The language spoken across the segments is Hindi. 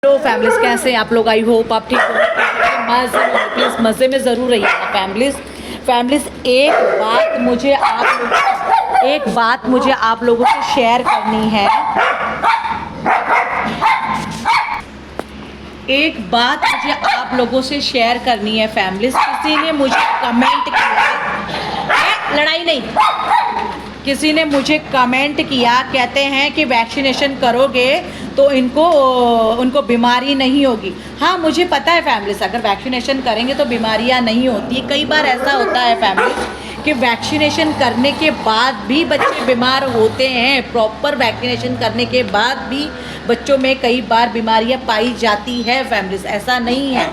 हेलो फैमिलीज, कैसे हैं आप लोग? आई होप आप ठीक हो। प्लीज़ मज़े में ज़रूर रहिएगा फैमिलीज। एक बात मुझे आप लोगों से शेयर करनी है। एक बात मुझे आप लोगों से शेयर करनी है फैमिलीज। किसी ने मुझे कमेंट किया, लड़ाई नहीं, किसी ने मुझे कमेंट किया, कहते हैं कि वैक्सीनेशन करोगे तो उनको बीमारी नहीं होगी। हाँ, मुझे पता है फैमिलीज, अगर वैक्सीनेशन करेंगे तो बीमारियाँ नहीं होती। कई बार ऐसा होता है फैमिलीज कि वैक्सीनेशन करने के बाद भी बच्चे बीमार होते हैं। प्रॉपर वैक्सीनेशन करने के बाद भी बच्चों में कई बार बीमारियाँ पाई जाती है फैमिलीज, ऐसा नहीं है।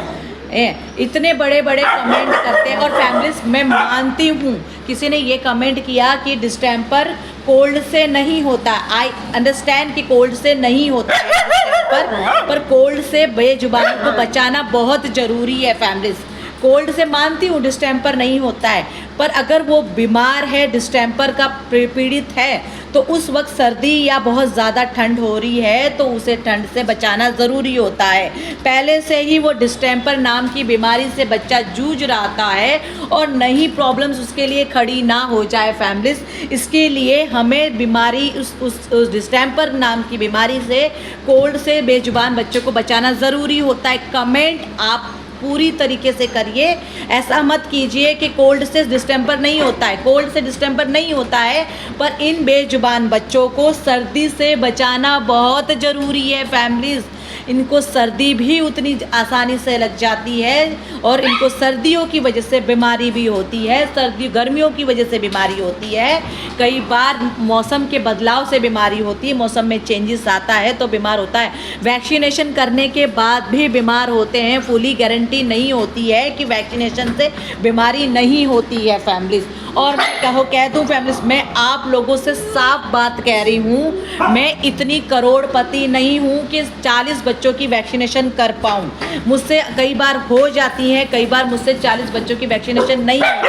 इतने बड़े बड़े कमेंट करते हैं। और फैमिलीज, मैं मानती हूँ, किसी ने ये कमेंट किया कि डिस्टेम्पर कोल्ड से नहीं होता। आई अंडरस्टैंड कि कोल्ड से नहीं होता है डिस्टेम्पर, पर कोल्ड से बेजुबानों को बचाना बहुत ज़रूरी है फैमिलीज। कोल्ड से मानती हूँ डिस्टेम्पर नहीं होता है, पर अगर वो बीमार है, डिस्टेम्पर का पीड़ित है, तो उस वक्त सर्दी या बहुत ज़्यादा ठंड हो रही है तो उसे ठंड से बचाना ज़रूरी होता है। पहले से ही वो डिस्टेम्पर नाम की बीमारी से बच्चा जूझ रहा है और नई प्रॉब्लम्स उसके लिए खड़ी ना हो जाए फैमिलीज। इसके लिए हमें बीमारी उस डिस्टेम्पर नाम की बीमारी से, कोल्ड से बेजुबान बच्चों को बचाना ज़रूरी होता है। कमेंट आप पूरी तरीके से करिए। ऐसा मत कीजिए कि कोल्ड से डिस्टेम्पर नहीं होता है। कोल्ड से डिस्टेम्पर नहीं होता है, पर इन बेजुबान बच्चों को सर्दी से बचाना बहुत ज़रूरी है फैमिलीज़। इनको सर्दी भी उतनी आसानी से लग जाती है और इनको सर्दियों की वजह से बीमारी भी होती है, गर्मियों की वजह से बीमारी होती है। कई बार मौसम के बदलाव से बीमारी होती है, मौसम में चेंजेस आता है तो बीमार होता है। वैक्सीनेशन करने के बाद भी बीमार होते हैं। फुली गारंटी नहीं होती है कि वैक्सीनेशन से बीमारी नहीं होती है फैमिलीज़। और मैं कह दूँ फैमिलीज़, मैं आप लोगों से साफ बात कह रही हूँ, मैं इतनी करोड़पति नहीं हूँ कि 40 बच्चों की वैक्सीनेशन कर पाऊँ। मुझसे कई बार हो जाती है, कई बार मुझसे 40 बच्चों की वैक्सीनेशन नहीं होती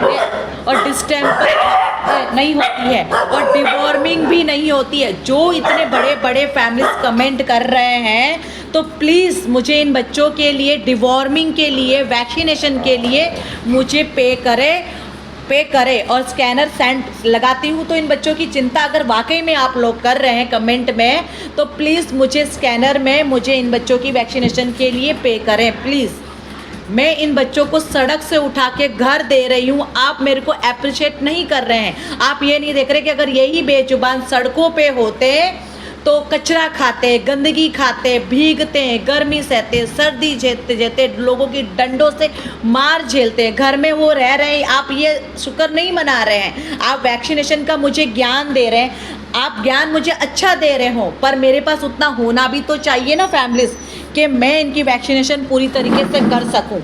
है और डिस्टेम्पर नहीं होती है और डिवॉर्मिंग भी नहीं होती है। जो इतने बड़े बड़े फैमिलीज कमेंट कर रहे हैं, तो प्लीज़ मुझे इन बच्चों के लिए, डिवॉर्मिंग के लिए, वैक्सीनेशन के लिए मुझे पे करे और स्कैनर सेंड लगाती हूँ। तो इन बच्चों की चिंता अगर वाकई में आप लोग कर रहे हैं कमेंट में, तो प्लीज़ मुझे स्कैनर में मुझे इन बच्चों की वैक्सीनेशन के लिए पे करें प्लीज़। मैं इन बच्चों को सड़क से उठा के घर दे रही हूँ, आप मेरे को अप्रिशिएट नहीं कर रहे हैं। आप ये नहीं देख रहे कि अगर यही बेजुबान सड़कों पे होते तो कचरा खाते, गंदगी खाते, भीगते, गर्मी सहते, सर्दी झेलते, लोगों की डंडों से मार झेलते, घर में वो रह रहे हैं। आप ये शुक्र नहीं मना रहे हैं। आप वैक्सीनेशन का मुझे ज्ञान दे रहे हैं, आप ज्ञान मुझे अच्छा दे रहे हो, पर मेरे पास उतना होना भी तो चाहिए ना फैमिलीज़ कि मैं इनकी वैक्सीनेशन पूरी तरीके से कर सकूं।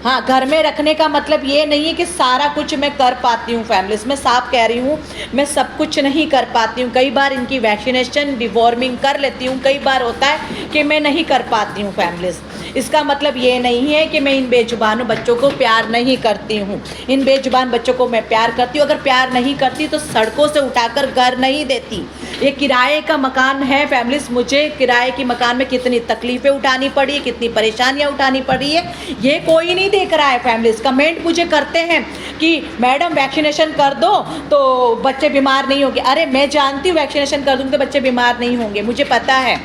हाँ, घर में रखने का मतलब ये नहीं है कि सारा कुछ मैं कर पाती हूँ फैमिलीज़। मैं साफ कह रही हूँ, मैं सब कुछ नहीं कर पाती हूँ। कई बार इनकी वैक्सीनेशन, डिवॉर्मिंग कर लेती हूँ, कई बार होता है कि मैं नहीं कर पाती हूँ फैमिलीज़। इसका मतलब ये नहीं है कि मैं इन बेजुबान बच्चों को प्यार नहीं करती हूँ। इन बेजुबान बच्चों को मैं प्यार करती हूँ। अगर प्यार नहीं करती तो सड़कों से उठाकर घर नहीं देती। ये किराए का मकान है फैमिलीज़, मुझे किराए की मकान में कितनी तकलीफ़ें उठानी पड़ी है, कितनी परेशानियाँ उठानी पड़ी है, ये कोई नहीं देख रहा है फैमिलीज़। कमेंट मुझे करते हैं कि मैडम वैक्सीनेशन कर दो तो बच्चे बीमार नहीं होंगे। अरे मैं जानती हूँ वैक्सीनेशन कर दूँगी तो बच्चे बीमार नहीं होंगे, मुझे पता है,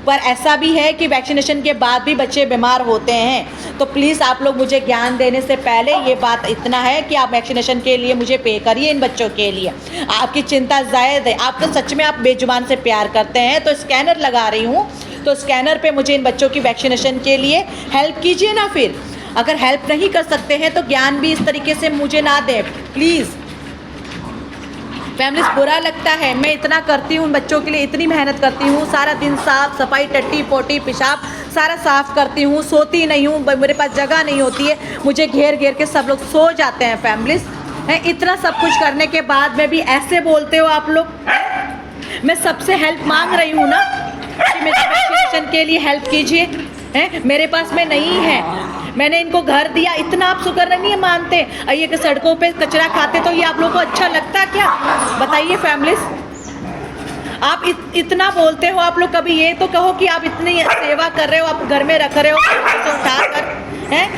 पर ऐसा भी है कि वैक्सीनेशन के बाद भी बच्चे बीमार होते हैं। तो प्लीज़ आप लोग मुझे ज्ञान देने से पहले ये बात इतना है कि आप वैक्सीनेशन के लिए मुझे पे करिए। इन बच्चों के लिए आपकी चिंता जायज़ है। आप तो सच में आप बेजुबान से प्यार करते हैं। तो स्कैनर लगा रही हूँ, तो स्कैनर पे मुझे इन बच्चों की वैक्सीनेशन के लिए हेल्प कीजिए ना। फिर अगर हेल्प नहीं कर सकते हैं तो ज्ञान भी इस तरीके से मुझे ना दें प्लीज़। फैमिलीज़, बुरा लगता है, मैं इतना करती हूँ उन बच्चों के लिए, इतनी मेहनत करती हूँ, सारा दिन साफ़ सफाई, टट्टी पोटी पेशाब सारा साफ़ करती हूँ, सोती नहीं हूँ, मेरे पास जगह नहीं होती है, मुझे घेर घेर के सब लोग सो जाते हैं फैमिलीज़। इतना सब कुछ करने के बाद में भी ऐसे बोलते हो आप लोग। मैं सबसे हेल्प मांग रही हूँ ना कि मेरे वैक्सीनेशन के लिए हेल्प कीजिए। मेरे पास में नहीं है, मैंने इनको घर दिया, इतना आप शुक्र नहीं मानते। ये कि सड़कों पे कचरा खाते तो ये आप लोगों को अच्छा लगता क्या? बताइए फैमिलीज़। आप इतना बोलते हो, आप लोग कभी ये तो कहो कि आप इतनी सेवा कर रहे हो, आप घर में रख रहे हो तो उठा कर हैं।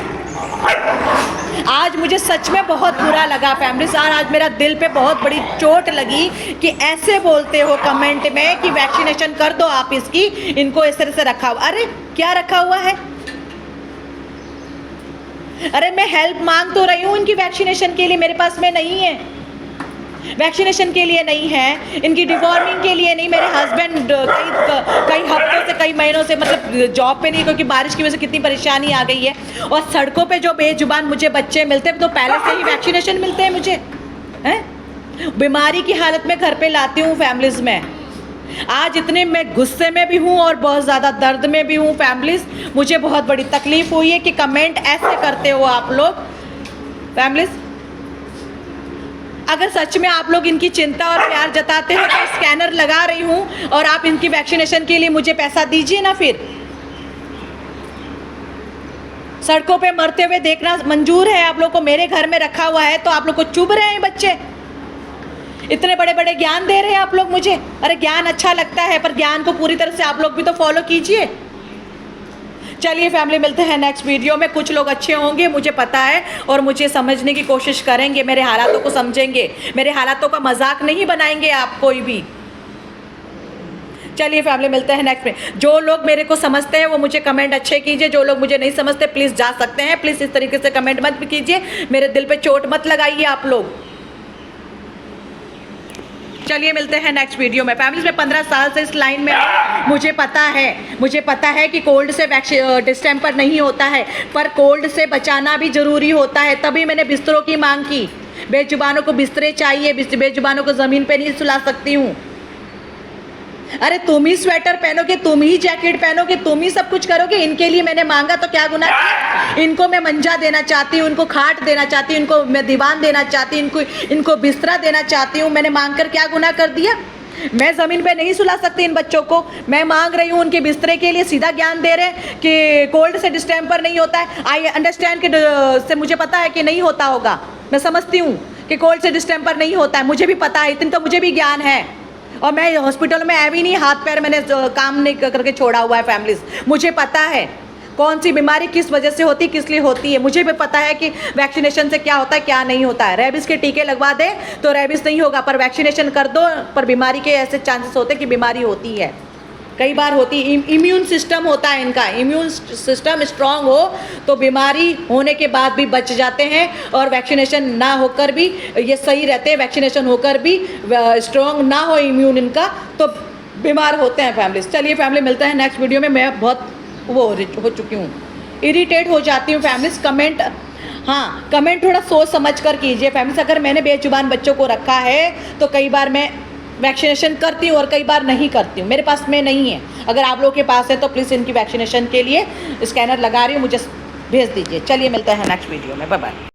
आज मुझे सच में बहुत बुरा लगा फैमिली सार, आज मेरा दिल पे बहुत बड़ी चोट लगी कि ऐसे बोलते हो कमेंट में कि वैक्सीनेशन कर दो आप इसकी, इनको इस तरह से रखा हुआ। अरे क्या रखा हुआ है? अरे मैं हेल्प मांग तो रही हूँ इनकी वैक्सीनेशन के लिए, मेरे पास में नहीं है, वैक्सीनेशन के लिए नहीं है, इनकी डिवॉर्मिंग के लिए नहीं। मेरे हस्बैंड कई हफ्तों से, कई महीनों से मतलब जॉब पे नहीं, क्योंकि बारिश की वजह से कितनी परेशानी आ गई है। और सड़कों पे जो बेजुबान मुझे बच्चे मिलते हैं तो पहले से ही वैक्सीनेशन मिलते हैं मुझे, हैं? बीमारी की हालत में घर पे लाती हूँ फैमिलीज़ में। आज इतने मैं गुस्से में भी हूँ और बहुत ज़्यादा दर्द में भी हूँ फैमिलीज़। मुझे बहुत बड़ी तकलीफ़ हुई है कि कमेंट ऐसे करते हो आप लोग फैमिलीज़। अगर सच में आप लोग इनकी चिंता और प्यार जताते हो तो स्कैनर लगा रही हूँ और आप इनकी वैक्सीनेशन के लिए मुझे पैसा दीजिए ना। फिर सड़कों पे मरते हुए देखना मंजूर है आप लोग को, मेरे घर में रखा हुआ है तो आप लोग को चुभ रहे हैं बच्चे, इतने बड़े बड़े ज्ञान दे रहे हैं आप लोग मुझे। अरे ज्ञान अच्छा लगता है पर ज्ञान को पूरी तरह से आप लोग भी तो फॉलो कीजिए। चलिए फैमिली, मिलते हैं नेक्स्ट वीडियो में। कुछ लोग अच्छे होंगे मुझे पता है और मुझे समझने की कोशिश करेंगे, मेरे हालातों को समझेंगे, मेरे हालातों का मजाक नहीं बनाएंगे आप कोई भी। चलिए फैमिली, मिलते हैं नेक्स्ट में। जो लोग मेरे को समझते हैं वो मुझे कमेंट अच्छे कीजिए, जो लोग मुझे नहीं समझते प्लीज़ जा सकते हैं। प्लीज़ इस तरीके से कमेंट मत कीजिए, मेरे दिल पे चोट मत लगाइए आप लोग। चलिए मिलते हैं नेक्स्ट वीडियो में। फैमिलीज में 15 साल से इस लाइन में हूं, मुझे पता है कि कोल्ड से डिस्टेम्पर नहीं होता है, पर कोल्ड से बचाना भी ज़रूरी होता है। तभी मैंने बिस्तरों की मांग की। बेजुबानों को बिस्तरे चाहिए, बेजुबानों को ज़मीन पे नहीं सुला सकती हूँ। अरे तुम ही स्वेटर पहनोगे, तुम ही जैकेट पहनोगे, तुम ही सब कुछ करोगे। इनके लिए मैंने मांगा तो क्या गुनाह किया? इनको मैं मंजा देना चाहती हूँ, इनको खाट देना चाहती हूँ, इनको मैं दीवान देना चाहती हूँ, इनको बिस्तरा देना चाहती हूँ। मैंने मांग कर क्या गुनाह कर दिया? मैं ज़मीन पे नहीं सुला सकती इन बच्चों को। मैं मांग रही हूँ उनके बिस्तरे के लिए। सीधा ज्ञान दे रहे हैं कि कोल्ड से डिस्टेम्पर नहीं होता है। आई अंडरस्टैंड कि से मुझे पता है कि नहीं होता होगा, मैं समझती हूँ कि कोल्ड से डिस्टेम्पर नहीं होता है, मुझे भी पता है, इतनी तो मुझे भी ज्ञान है। और मैं हॉस्पिटल में आई भी नहीं, हाथ पैर मैंने काम नहीं करके छोड़ा हुआ है फैमिलीज। मुझे पता है कौन सी बीमारी किस वजह से होती, किस लिए होती है। मुझे भी पता है कि वैक्सीनेशन से क्या होता है क्या नहीं होता है। रेबीज़ के टीके लगवा दे तो रेबीज़ नहीं होगा, पर वैक्सीनेशन कर दो पर बीमारी के ऐसे चांसेस होते हैं कि बीमारी होती है, कई बार होती है। इम्यून सिस्टम होता है इनका, इम्यून सिस्टम स्ट्रांग हो तो बीमारी होने के बाद भी बच जाते हैं, और वैक्सीनेशन ना होकर भी ये सही रहते हैं। वैक्सीनेशन होकर भी स्ट्रांग ना हो इम्यून इनका तो बीमार होते हैं फैमिलीज। चलिए फैमिली, मिलते हैं नेक्स्ट वीडियो में। मैं बहुत वो हो चुकी हूँ, इरिटेट हो जाती हूँ फैमिलीज। कमेंट थोड़ा सोच समझ कर कीजिए फैमिलीज। अगर मैंने बेजुबान बच्चों को रखा है तो कई बार मैं वैक्सीनेशन करती हूँ और कई बार नहीं करती हूँ, मेरे पास में नहीं है। अगर आप लोगों के पास है तो प्लीज़ इनकी वैक्सीनेशन के लिए स्कैनर लगा रही हूँ, मुझे भेज दीजिए। चलिए मिलते हैं नेक्स्ट वीडियो में, बाय बाय।